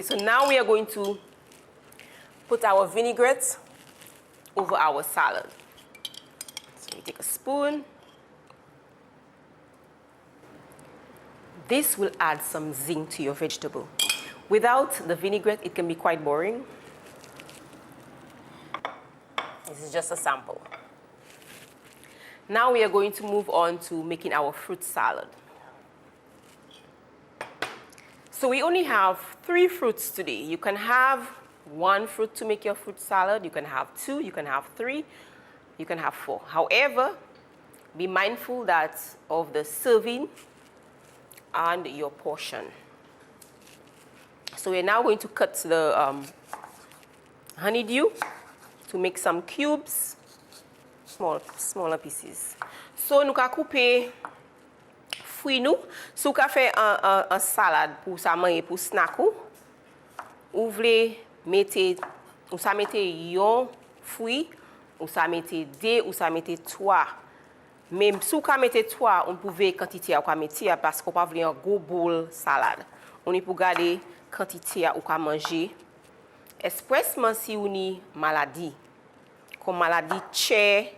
So now we are going to put our vinaigrette over our salad. So we take a spoon. This will add some zing to your vegetable. Without the vinaigrette, it can be quite boring. This is just a sample. Now we are going to move on to making our fruit salad. So we only have 3 fruits today. You can have 1 fruit to make your fruit salad. You can have 2, you can have 3, you can have 4. However, be mindful of the serving and your portion. So we're now going to cut the honeydew to make some cubes, smaller pieces. So nous allons couper fruits nous. Si vous faites un salade pour ça manger pour snack ou voulez mettre un fruit ou ça mettez 2 ou ça mettez 3. Même si vous mettez 3, on pouvait quantité à mettre parce qu'on pas voulait un gros bowl salade. On est pour garder quantité à manger. Expressement si vous avez maladie comme maladie chair,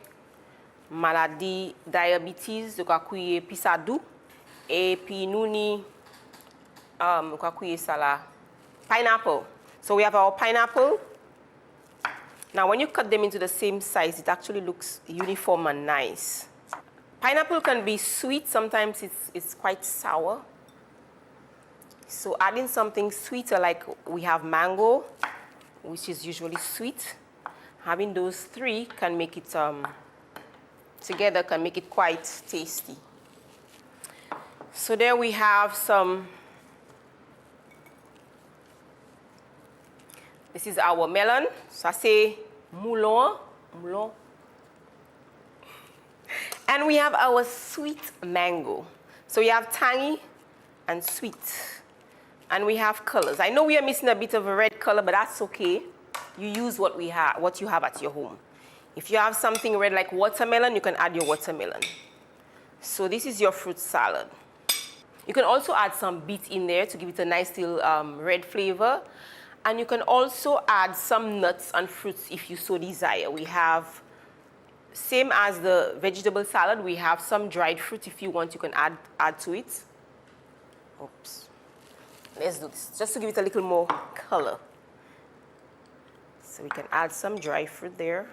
maladie diabetes, de quoi couiller pisadou et puis nous ni quoi couiller ça là pineapple. So we have our pineapple. Now when you cut them into the same size, it actually looks uniform and nice. Pineapple can be sweet, sometimes it's quite sour. So adding something sweeter like we have mango, which is usually sweet. Having those 3 can make it, together can make it quite tasty. So there we have some, this is our melon. Ça c'est moulon. And we have our sweet mango. So we have tangy and sweet. And we have colors. I know we are missing a bit of a red color, but that's okay. You use what you have at your home. If you have something red like watermelon, you can add your watermelon. So this is your fruit salad. You can also add some beet in there to give it a nice little red flavor. And you can also add some nuts and fruits if you so desire. We have, same as the vegetable salad, we have some dried fruit. If you want, you can add to it. Oops. Let's do this, just to give it a little more color. So we can add some dry fruit there.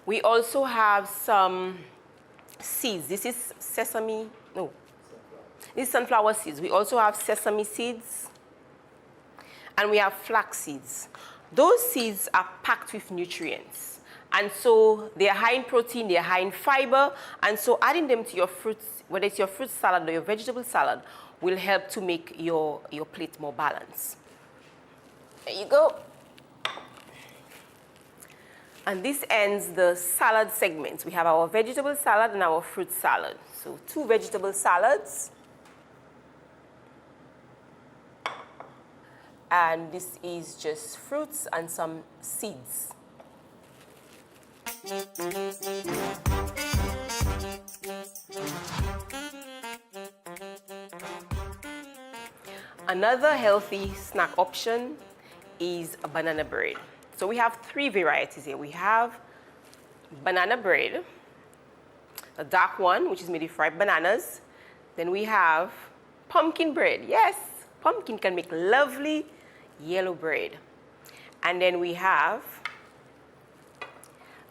We also have some seeds. This is this is sunflower seeds. We also have sesame seeds. And we have flax seeds. Those seeds are packed with nutrients. And so they are high in protein, they are high in fiber. And so adding them to your fruits, whether it's your fruit salad or your vegetable salad, will help to make your plate more balanced. There you go. And this ends the salad segment. We have our vegetable salad and our fruit salad. So 2 vegetable salads. And this is just fruits and some seeds. Another healthy snack option is a banana bread. So we have 3 varieties here. We have banana bread, a dark one, which is made with ripe bananas. Then we have pumpkin bread. Yes, pumpkin can make lovely yellow bread. And then we have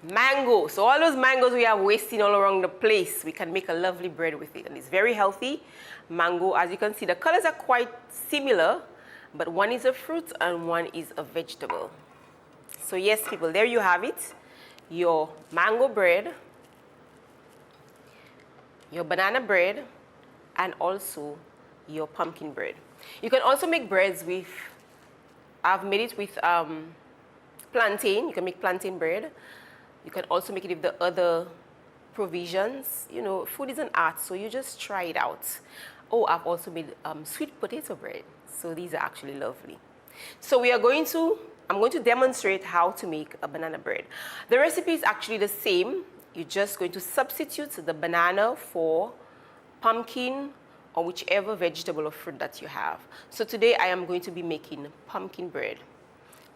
mango. So all those mangoes we have wasting all around the place, we can make a lovely bread with it. And it's very healthy. Mango, as you can see, the colors are quite similar, but one is a fruit and one is a vegetable. So yes, people, there you have it. Your mango bread, your banana bread, and also your pumpkin bread. You can also make breads with, I've made it with plantain. You can make plantain bread. You can also make it with the other provisions. You know, food is an art, so you just try it out. Oh, I've also made sweet potato bread. So these are actually lovely. So I'm going to demonstrate how to make a banana bread. The recipe is actually the same. You're just going to substitute the banana for pumpkin or whichever vegetable or fruit that you have. So today I am going to be making pumpkin bread.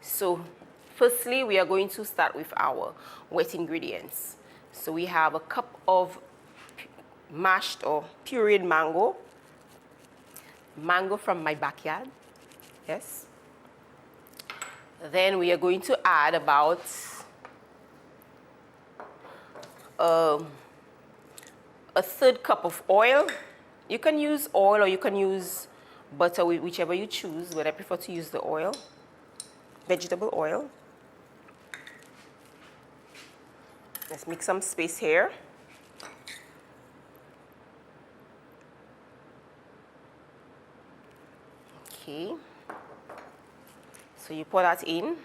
So firstly, we are going to start with our wet ingredients. So we have a cup of mashed or pureed mango from my backyard, yes. Then we are going to add about a third cup of oil. You can use oil or you can use butter, whichever you choose, but I prefer to use the oil, vegetable oil. Let's make some space here. Okay, so you pour that in.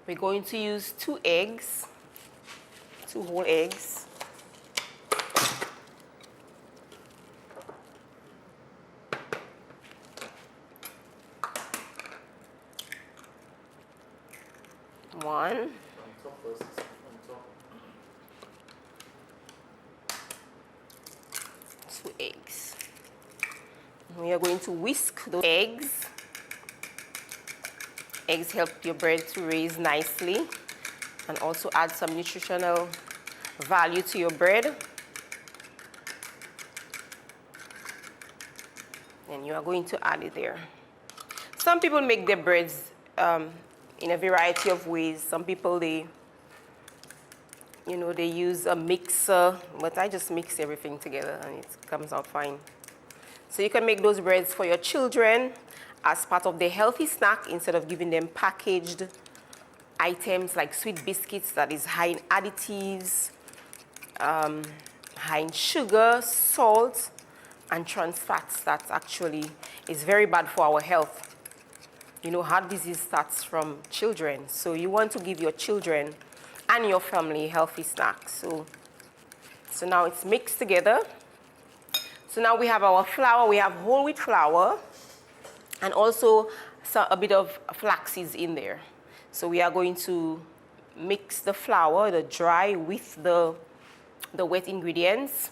We're going to use 2 eggs, 2 whole eggs. One. 2 eggs. We are going to whisk those eggs. Eggs help your bread to raise nicely and also add some nutritional value to your bread. And you are going to add it there. Some people make their breads in a variety of ways. Some people, they use a mixer, but I just mix everything together and it comes out fine. So you can make those breads for your children as part of their healthy snack instead of giving them packaged items like sweet biscuits that is high in additives, high in sugar, salt, and trans fats that actually is very bad for our health. You know, heart disease starts from children, so you want to give your children and your family healthy snacks. So now it's mixed together. So now we have our flour. We have whole wheat flour and also a bit of flax seeds in there. So we are going to mix the flour, the dry, with the wet ingredients.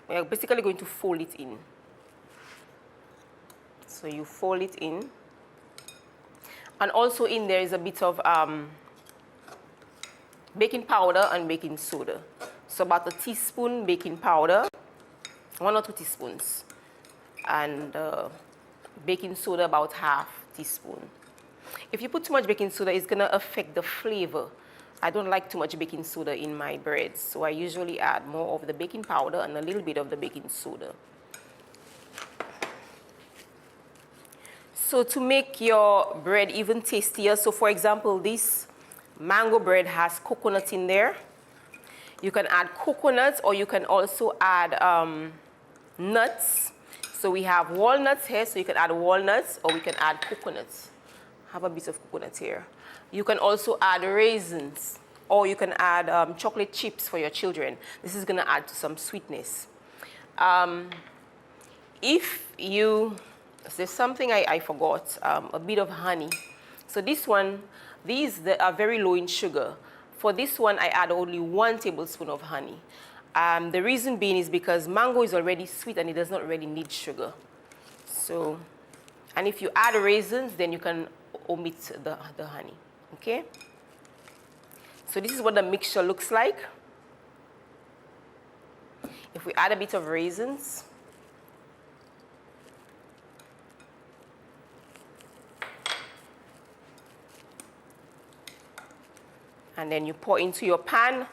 We are basically going to fold it in. So you fold it in. And also in there is a bit of baking powder and baking soda. So about a teaspoon baking powder, 1 or 2 teaspoons, and baking soda about half teaspoon. If you put too much baking soda, it's gonna affect the flavor. I don't like too much baking soda in my breads, so I usually add more of the baking powder and a little bit of the baking soda. So to make your bread even tastier, so for example, this mango bread has coconut in there. You can add coconuts or you can also add nuts. So we have walnuts here, so you can add walnuts or we can add coconuts. Have a bit of coconut here. You can also add raisins or you can add chocolate chips for your children. This is going to add to some sweetness. There's something I forgot, a bit of honey. So these are very low in sugar. For this one, I add only 1 tablespoon of honey. The reason being is because mango is already sweet and it does not really need sugar. So, and if you add raisins, then you can omit the honey, okay? So this is what the mixture looks like. If we add a bit of raisins, and then you pour into your pan,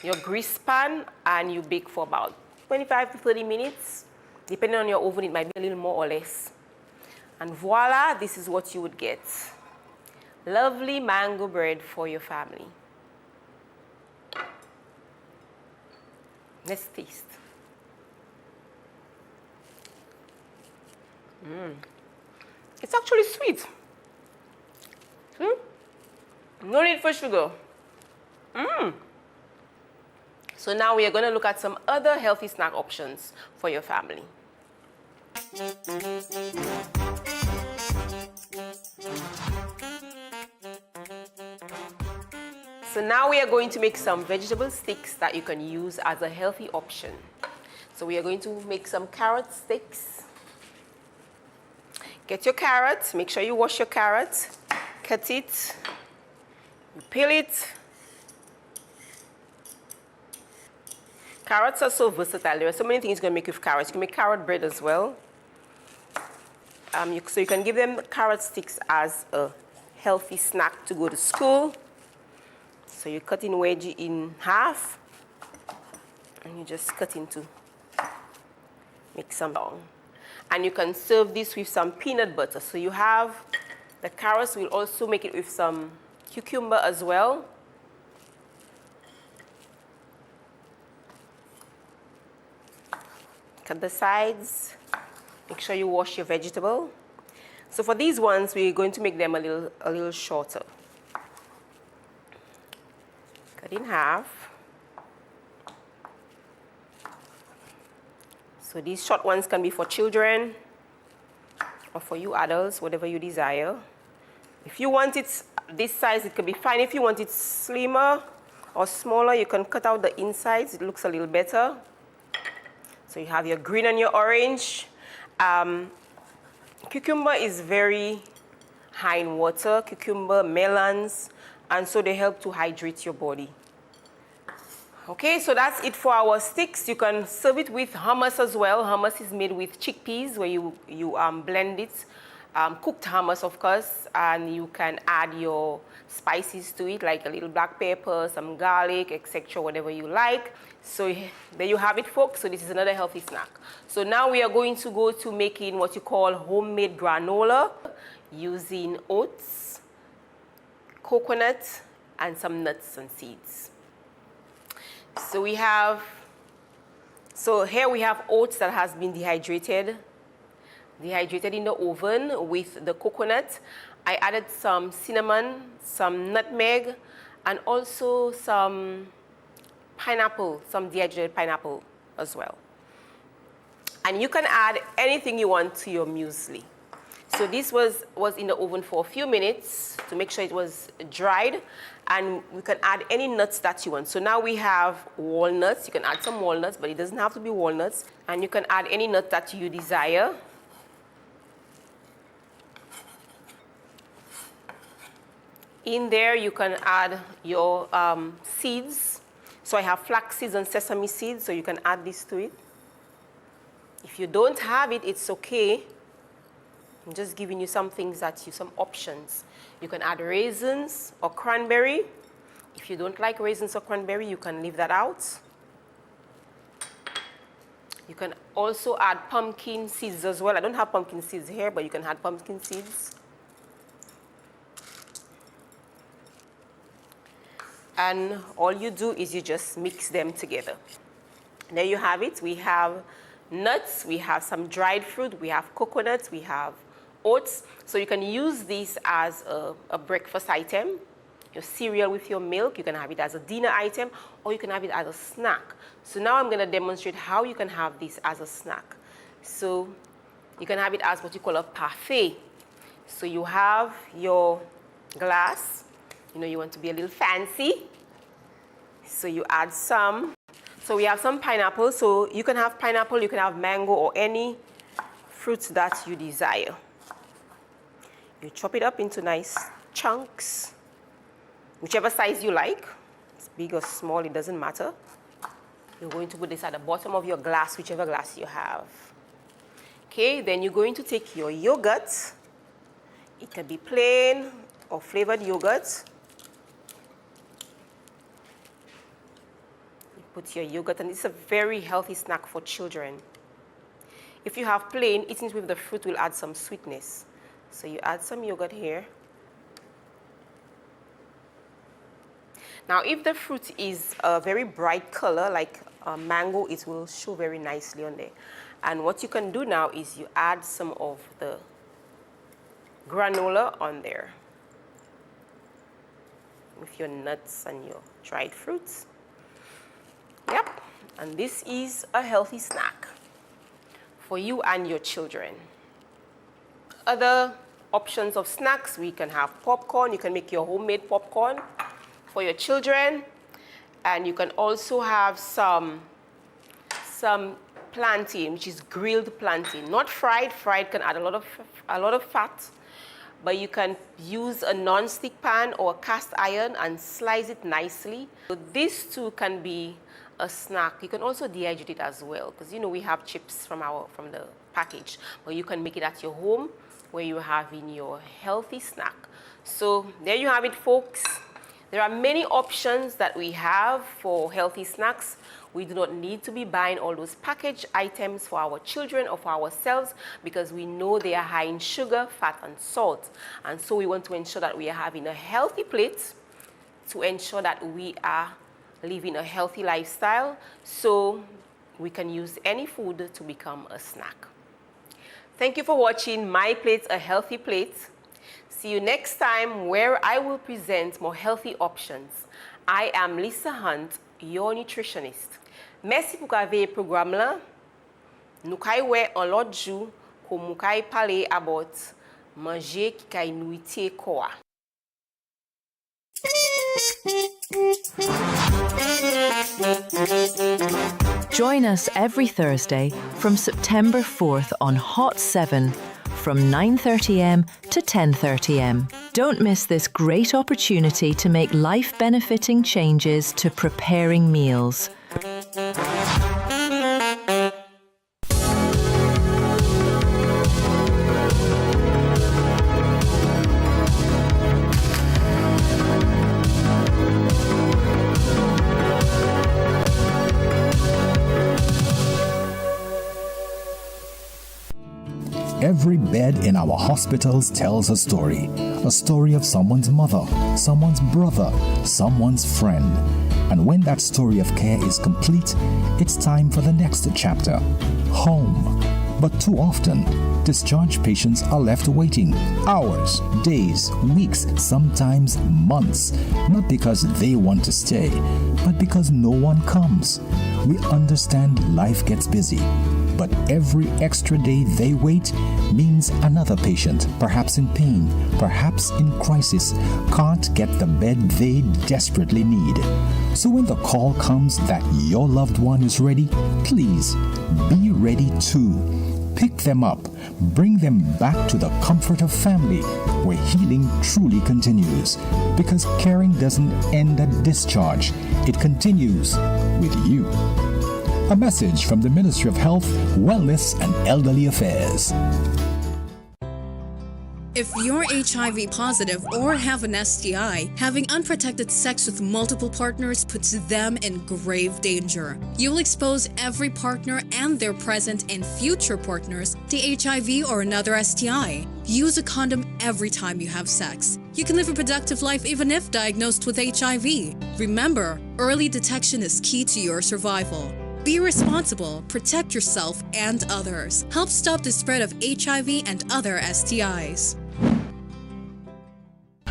your grease pan, and you bake for about 25 to 30 minutes. Depending on your oven, it might be a little more or less. And voila, this is what you would get. Lovely mango bread for your family. Let's taste. It's actually sweet. No need for sugar. So now we are going to look at some other healthy snack options for your family. So now we are going to make some vegetable sticks that you can use as a healthy option. So we are going to make some carrot sticks. Get your carrot, make sure you wash your carrot, cut it, you peel it. Carrots are so versatile. There are so many things you can make with carrots. You can make carrot bread as well. So you can give them carrot sticks as a healthy snack to go to school. So you cut in wedgie in half, and you just cut into, make some long. And you can serve this with some peanut butter. So you have the carrots. We'll also make it with some cucumber as well. Cut the sides. Make sure you wash your vegetable. So for these ones, we're going to make them a little shorter. Cut in half. So these short ones can be for children or for you adults, whatever you desire. If you want it this size, it could be fine. If you want it slimmer or smaller, you can cut out the insides. It looks a little better. So you have your green and your orange. Cucumber is very high in water, cucumber, melons, and so they help to hydrate your body. Okay, so that's it for our sticks. You can serve it with hummus as well. Hummus is made with chickpeas, where you blend it. Cooked hummus, of course, and you can add your spices to it, like a little black pepper, some garlic, etc., whatever you like. So there you have it, folks. So this is another healthy snack. So now we are going to go to making what you call homemade granola using oats, coconut, and some nuts and seeds. So here we have oats that has been dehydrated in the oven with the coconut. I added some cinnamon, some nutmeg, and also some pineapple, some dehydrated pineapple as well. And you can add anything you want to your muesli. So this was in the oven for a few minutes to make sure it was dried, and we can add any nuts that you want. So now we have walnuts. You can add some walnuts, but it doesn't have to be walnuts. And you can add any nut that you desire. In there, you can add your seeds. So I have flax seeds and sesame seeds, so you can add this to it. If you don't have it, it's okay. I'm just giving you some things some options. You can add raisins or cranberry. If you don't like raisins or cranberry, you can leave that out. You can also add pumpkin seeds as well. I don't have pumpkin seeds here, but you can add pumpkin seeds. And all you do is you just mix them together. There you have it. We have nuts, we have some dried fruit, we have coconuts, we have oats. So you can use this as a breakfast item, your cereal with your milk. You can have it as a dinner item, or you can have it as a snack. So now I'm going to demonstrate how you can have this as a snack. So you can have it as what you call a parfait. So you have your glass. You know, you want to be a little fancy. So you add some. So we have some pineapple. So you can have pineapple, you can have mango, or any fruits that you desire. You chop it up into nice chunks, whichever size you like. It's big or small, it doesn't matter. You're going to put this at the bottom of your glass, whichever glass you have. Okay, then you're going to take your yogurt. It can be plain or flavored yogurt. You put your yogurt, and it's a very healthy snack for children. If you have plain, eating it with the fruit will add some sweetness. So you add some yogurt here. Now, if the fruit is a very bright color, like mango, it will show very nicely on there. And what you can do now is you add some of the granola on there with your nuts and your dried fruits. Yep, and this is a healthy snack for you and your children. Other options of snacks, we can have popcorn. You can make your homemade popcorn. for your children. And you can also have some plantain, which is grilled plantain, not fried. Fried can add a lot of fat, but you can use a non-stick pan or a cast iron and slice it nicely. So this too can be a snack. You can also dehydrate it as well, because you know we have chips from the package, but you can make it at your home where you're having your healthy snack. So there you have it, folks. There are many options that we have for healthy snacks. We do not need to be buying all those packaged items for our children or for ourselves, because we know they are high in sugar, fat, and salt. And so we want to ensure that we are having a healthy plate to ensure that we are living a healthy lifestyle, so we can use any food to become a snack. Thank you for watching My Plate, a Healthy Plate. See you next time, where I will present more healthy options. I am Lisa Hunt, your nutritionist. Merci pour avoir programme là. Nous kay wè en l'autre jour comme nous kay parler about manger qui kay nourriture corps. Join us every Thursday from September 4th on Hot 7 from 9:30am to 10:30am. Don't miss this great opportunity to make life-benefiting changes to preparing meals. Every bed in our hospitals tells a story of someone's mother, someone's brother, someone's friend. And when that story of care is complete, it's time for the next chapter, home. But too often, discharged patients are left waiting hours, days, weeks, sometimes months, not because they want to stay, but because no one comes. We understand life gets busy, but every extra day they wait means another patient, perhaps in pain, perhaps in crisis, can't get the bed they desperately need. So when the call comes that your loved one is ready, please be ready too. Pick them up, bring them back to the comfort of family, where healing truly continues. Because caring doesn't end at discharge, it continues with you. A message from the Ministry of Health, Wellness and Elderly Affairs. If you're HIV positive or have an STI, having unprotected sex with multiple partners puts them in grave danger. You'll expose every partner and their present and future partners to HIV or another STI. Use a condom every time you have sex. You can live a productive life even if diagnosed with HIV. Remember, early detection is key to your survival. Be responsible, protect yourself and others. Help stop the spread of HIV and other STIs.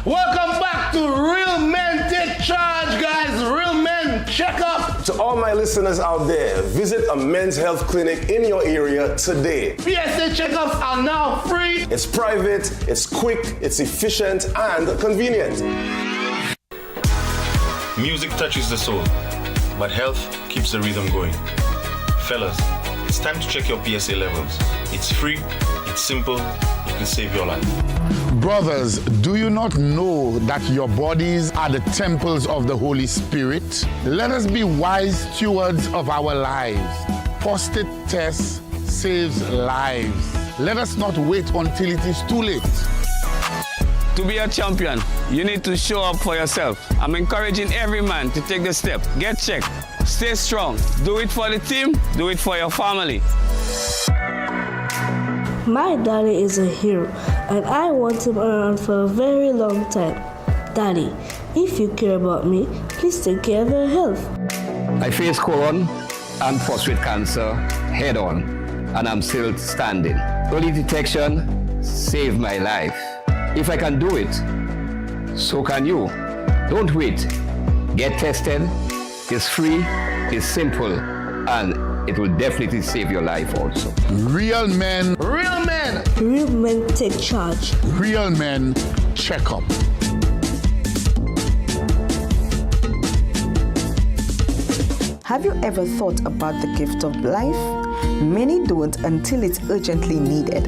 Welcome back to Real Men Take Charge, guys. Real Men Check Up. To all my listeners out there, visit a men's health clinic in your area today. PSA checkups are now free. It's private, it's quick, it's efficient, and convenient. Music touches the soul, but health keeps the rhythm going. Fellas, it's time to check your PSA levels. It's free, it's simple, it can save your life. Brothers, do you not know that your bodies are the temples of the Holy Spirit? Let us be wise stewards of our lives. Prostate test saves lives. Let us not wait until it is too late. To be a champion, you need to show up for yourself. I'm encouraging every man to take the step. Get checked. Stay strong. Do it for the team. Do it for your family. My daddy is a hero, and I want him around for a very long time. Daddy, if you care about me, please take care of your health. I faced colon and prostate cancer head on, and I'm still standing. Early detection saved my life. If I can do it, so can you. Don't wait. Get tested. It's free, it's simple, and it will definitely save your life also. Real men. Real men. Real men take charge. Real men check up. Have you ever thought about the gift of life? Many don't until it's urgently needed.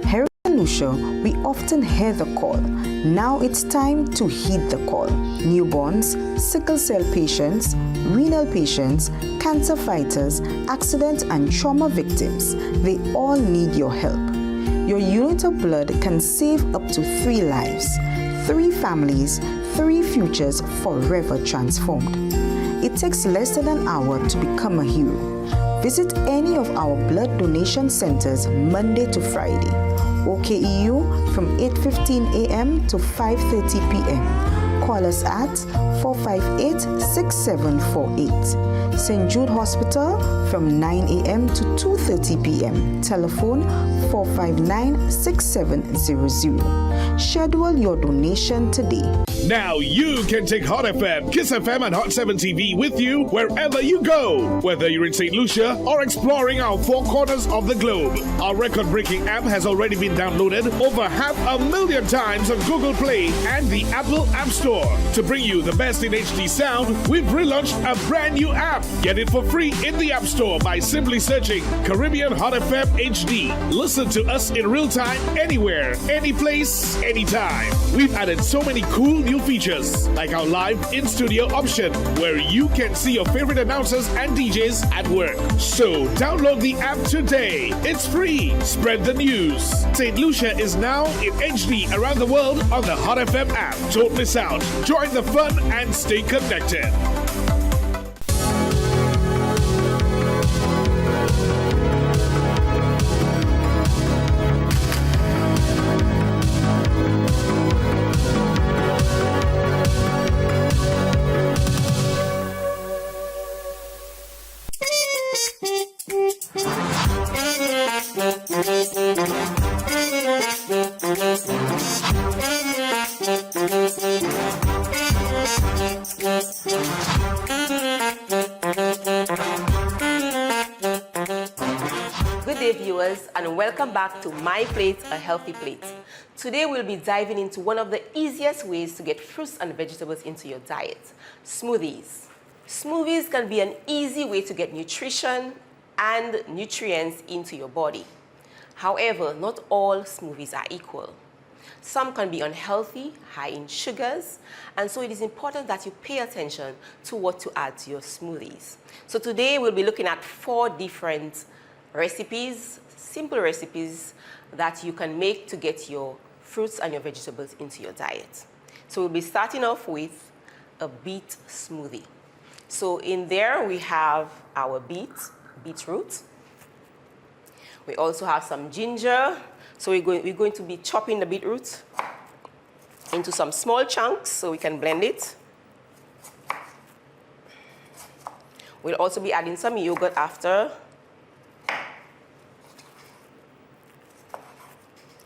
Here at Lucia, we often hear the call. Now it's time to heed the call. Newborns, sickle cell patients, renal patients, cancer fighters, accident and trauma victims, they all need your help. Your unit of blood can save up to 3 lives, 3 families, 3 futures forever transformed. It takes less than an hour to become a hero. Visit any of our blood donation centers Monday to Friday. OKEU from 8:15 a.m. to 5:30 p.m. Call us at 458-6748. St. Jude Hospital from 9 a.m. to 2:30 p.m. Telephone 459-6700. Schedule your donation today. Now you can take Hot FM, Kiss FM, and Hot 7 TV with you wherever you go. Whether you're in St. Lucia or exploring our 4 corners of the globe. Our record-breaking app has already been downloaded over 500,000 times on Google Play and the Apple App Store. To bring you the best in HD sound, we've relaunched a brand new app. Get it for free in the App Store by simply searching Caribbean Hot FM HD. Listen to us in real time, anywhere, any place, anytime. We've added so many cool new features, like our live in-studio option, where you can see your favorite announcers and DJs at work. So download the app today. It's free. Spread the news. St. Lucia is now in HD around the world on the Hot FM app. Don't miss out. Join the fun and stay connected. And welcome back to My Plate, a Healthy Plate. Today we'll be diving into one of the easiest ways to get fruits and vegetables into your diet, smoothies. Smoothies can be an easy way to get nutrition and nutrients into your body. However, not all smoothies are equal. Some can be unhealthy, high in sugars, and so it is important that you pay attention to what to add to your smoothies. So today we'll be looking at 4 different recipes, simple recipes that you can make to get your fruits and your vegetables into your diet. So we'll be starting off with a beet smoothie. So in there we have our beetroot. We also have some ginger. So we're going to be chopping the beetroot into some small chunks so we can blend it. We'll also be adding some yogurt after.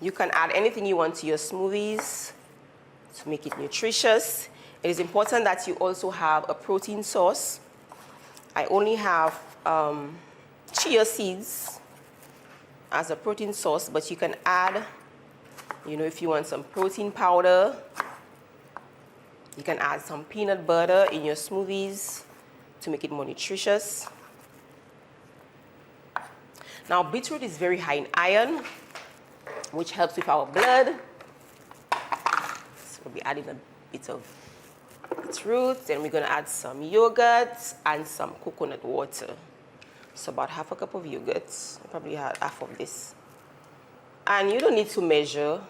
You can add anything you want to your smoothies to make it nutritious. It is important that you also have a protein source. I only have chia seeds as a protein source, but you can add, if you want some protein powder, you can add some peanut butter in your smoothies to make it more nutritious. Now, beetroot is very high in iron, which helps with our blood. So we'll be adding a bit of beetroot. Then we're going to add some yogurt and some coconut water. So about half a cup of yogurt. I'll probably add half of this. And you don't need to measure.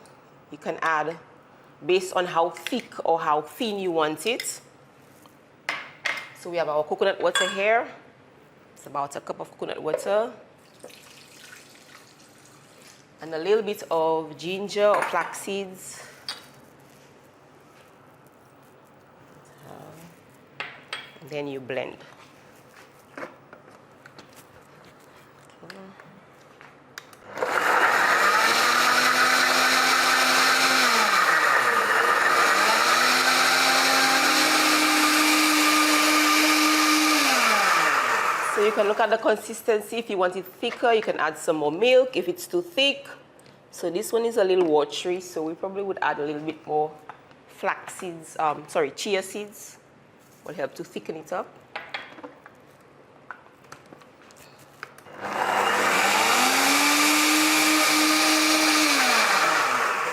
You can add based on how thick or how thin you want it. So we have our coconut water here. It's about a cup of coconut water. And a little bit of ginger or flax seeds. And then you blend. So you can look at the consistency. If you want it thicker, you can add some more milk if it's too thick. So this one is a little watery, so we probably would add a little bit more chia seeds will help to thicken it up.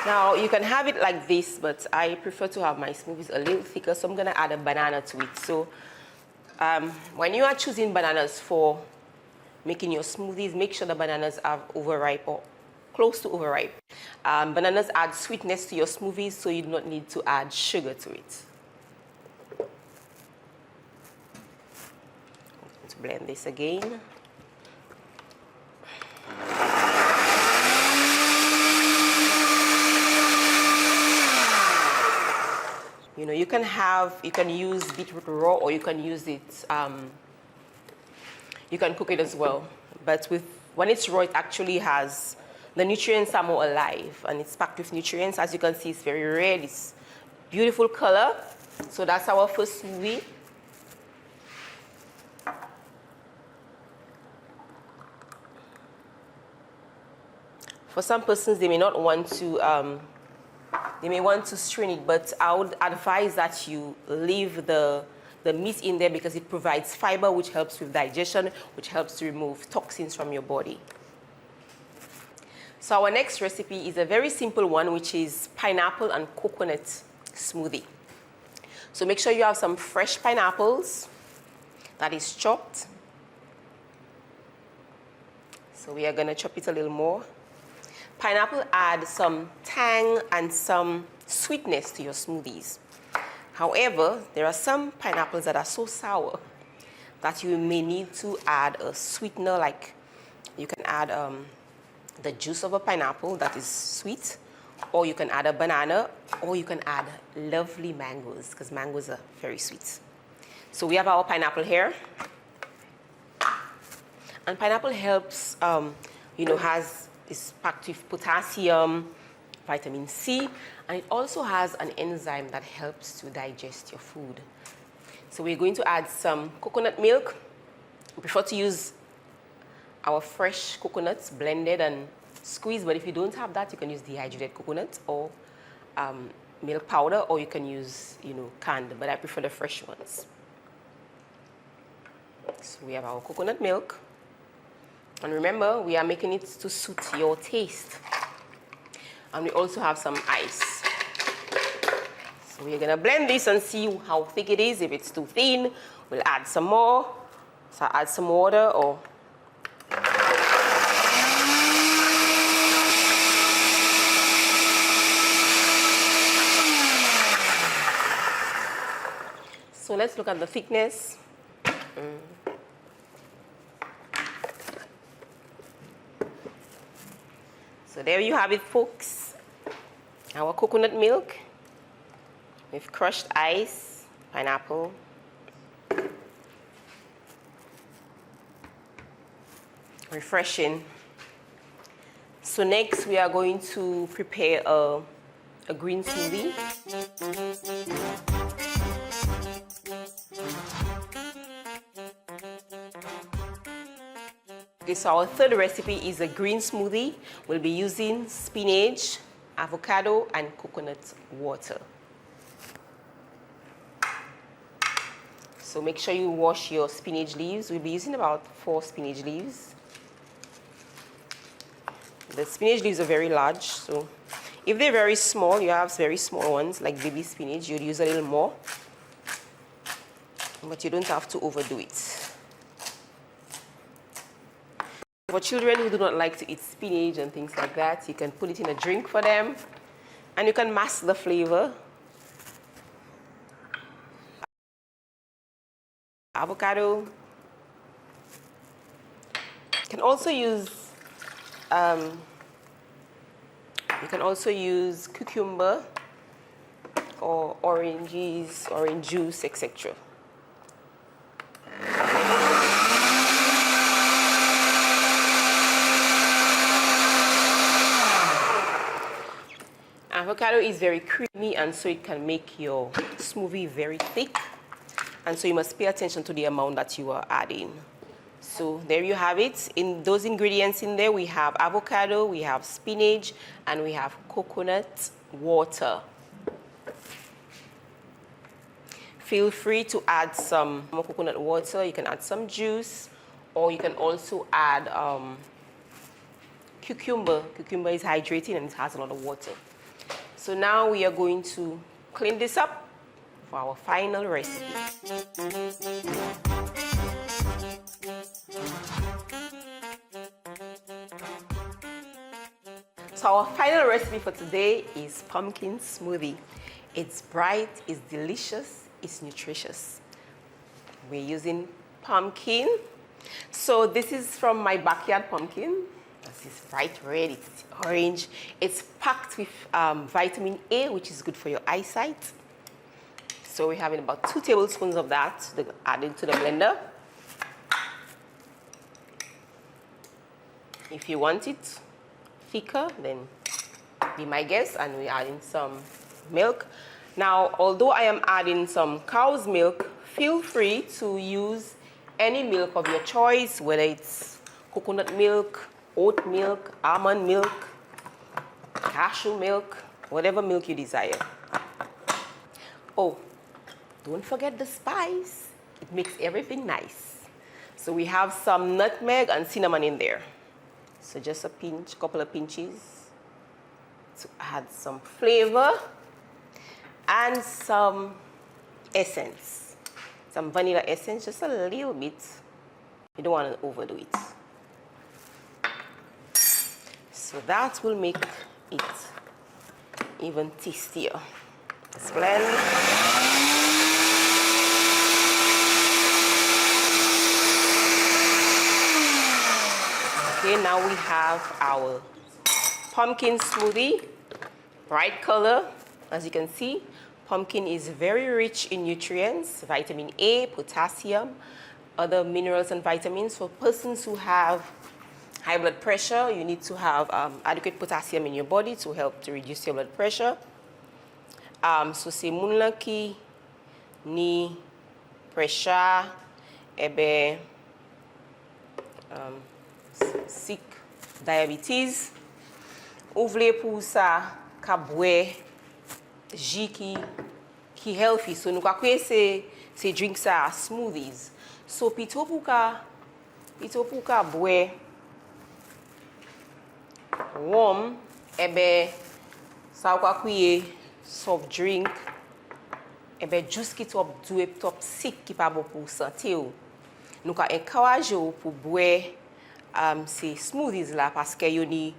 Now, you can have it like this, but I prefer to have my smoothies a little thicker, so I'm going to add a banana to it. So when you are choosing bananas for making your smoothies, make sure the bananas are overripe or close to overripe. Bananas add sweetness to your smoothies, so you do not need to add sugar to it. Let's blend this again. You know, you can use beetroot raw, or you can use it, you can cook it as well. But when it's raw, it actually has, the nutrients are more alive, and it's packed with nutrients. As you can see, it's very red, it's beautiful color. So that's our first smoothie. For some persons, they may not want to, they may want to strain it, but I would advise that you leave the meat in there because it provides fiber, which helps with digestion, which helps to remove toxins from your body. So our next recipe is a very simple one, which is pineapple and coconut smoothie. So make sure you have some fresh pineapples that is chopped. So we are going to chop it a little more. Pineapple adds some tang and some sweetness to your smoothies. However, there are some pineapples that are so sour that you may need to add a sweetener, like you can add the juice of a pineapple that is sweet, or you can add a banana, or you can add lovely mangoes, because mangoes are very sweet. So we have our pineapple here. And pineapple helps, you know, is packed with potassium, vitamin C, and it also has an enzyme that helps to digest your food. So we're going to add some coconut milk. We prefer to use our fresh coconuts blended and squeezed, but if you don't have that, you can use dehydrated coconut or milk powder, or you can use, you know, canned, but I prefer the fresh ones. So we have our coconut milk. And remember, we are making it to suit your taste. And we also have some ice. So we're gonna blend this and see how thick it is. If it's too thin, we'll add some more. So I'll add some water, or so let's look at the thickness. So there you have it, folks. Our coconut milk with crushed ice, pineapple, refreshing. So next we are going to prepare a green smoothie. Okay, so our third recipe is a green smoothie. We'll be using spinach, avocado, and coconut water. So make sure you wash your spinach leaves. We'll be using about 4 spinach leaves. The spinach leaves are very large, so if they're very small, you have very small ones like baby spinach, you'd use a little more. But you don't have to overdo it. For children who do not like to eat spinach and things like that, you can put it in a drink for them, and you can mask the flavor. Avocado. You can also use cucumber or oranges, orange juice, etc. Avocado is very creamy, and so it can make your smoothie very thick. And so you must pay attention to the amount that you are adding. So there you have it. In those ingredients in there, we have avocado, we have spinach, and we have coconut water. Feel free to add some more coconut water. You can add some juice, or you can also add cucumber. Cucumber is hydrating and it has a lot of water. So now we are going to clean this up for our final recipe. So our final recipe for today is pumpkin smoothie. It's bright, it's delicious, it's nutritious. We're using pumpkin. So this is from my backyard pumpkin. This is bright red, it's orange. It's packed with vitamin A, which is good for your eyesight. So we're having about 2 tablespoons of that to add into the blender. If you want it thicker, then be my guest, and we're adding some milk. Now, although I am adding some cow's milk, feel free to use any milk of your choice, whether it's coconut milk, oat milk, almond milk, cashew milk, whatever milk you desire. Oh, don't forget the spice. It makes everything nice. So we have some nutmeg and cinnamon in there. So just a pinch, couple of pinches to add some flavor and some essence. Some vanilla essence, just a little bit. You don't want to overdo it. So that will make it even tastier. Let's blend. Okay, now we have our pumpkin smoothie, bright color. As you can see, pumpkin is very rich in nutrients, vitamin A, potassium, other minerals and vitamins. For persons who have high blood pressure, you need to have adequate potassium in your body to help to reduce your blood pressure. So se moun la ki ni pressure, ebe sick diabetes, ou vle pou sa ka bwe ji ki healthy. So nou ka kwe se drink sa smoothies. So pito pou ka bwe warm, ebe sa ka kwe soft drink, ebe juice ki top dwe top sick ki pa bo pou sante ou. Nou ka encourage ou pou bwe se smoothies la, paske yon ni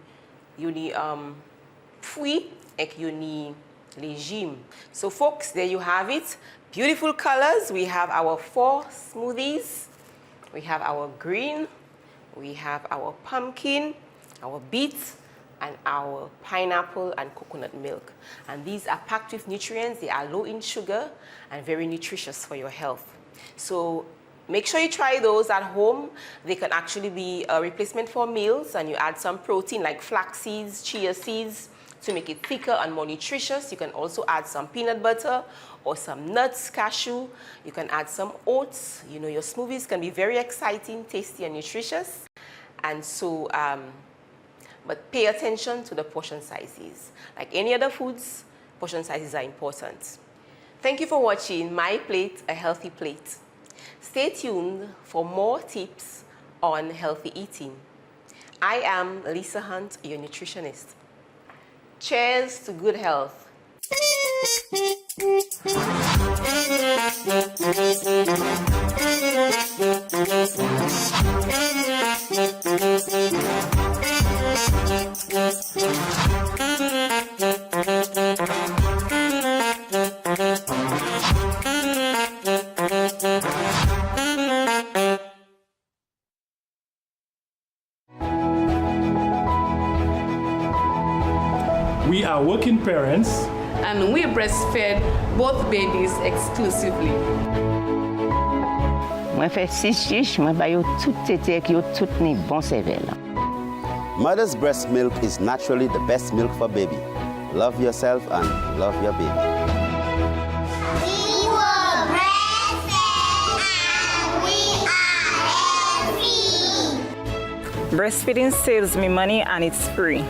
fruit ek yon ni régime. So folks, there you have it. Beautiful colors. We have our 4 smoothies. We have our green, we have our pumpkin, our beets, and our pineapple and coconut milk. And these are packed with nutrients. They are low in sugar and very nutritious for your health. So make sure you try those at home. They can actually be a replacement for meals, and you add some protein like flax seeds, chia seeds to make it thicker and more nutritious. You can also add some peanut butter or some nuts, cashew. You can add some oats. You know, your smoothies can be very exciting, tasty, and nutritious. And so, but pay attention to the portion sizes. Like any other foods, portion sizes are important. Thank you for watching My Plate, a Healthy Plate. Stay tuned for more tips on healthy eating. I am Lisa Hunt, your nutritionist. Cheers to good health. We are working parents, and we breastfed both babies exclusively. Moi fais 6 chiches, moi ba yo tout tété ki yo tout ni bon cervelle. Mother's breast milk is naturally the best milk for baby. Love yourself and love your baby. We were breastfed and we are healthy. Breastfeeding saves me money and it's free.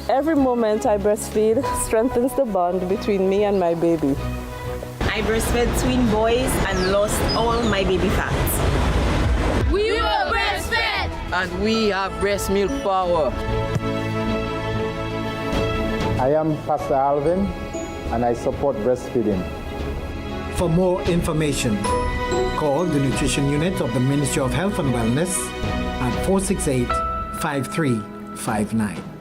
Every moment I breastfeed strengthens the bond between me and my baby. I breastfed twin boys and lost all my baby fat. We were breastfed! And we have breast milk power. I am Pastor Alvin, and I support breastfeeding. For more information, call the Nutrition Unit of the Ministry of Health and Wellness at 468-5359.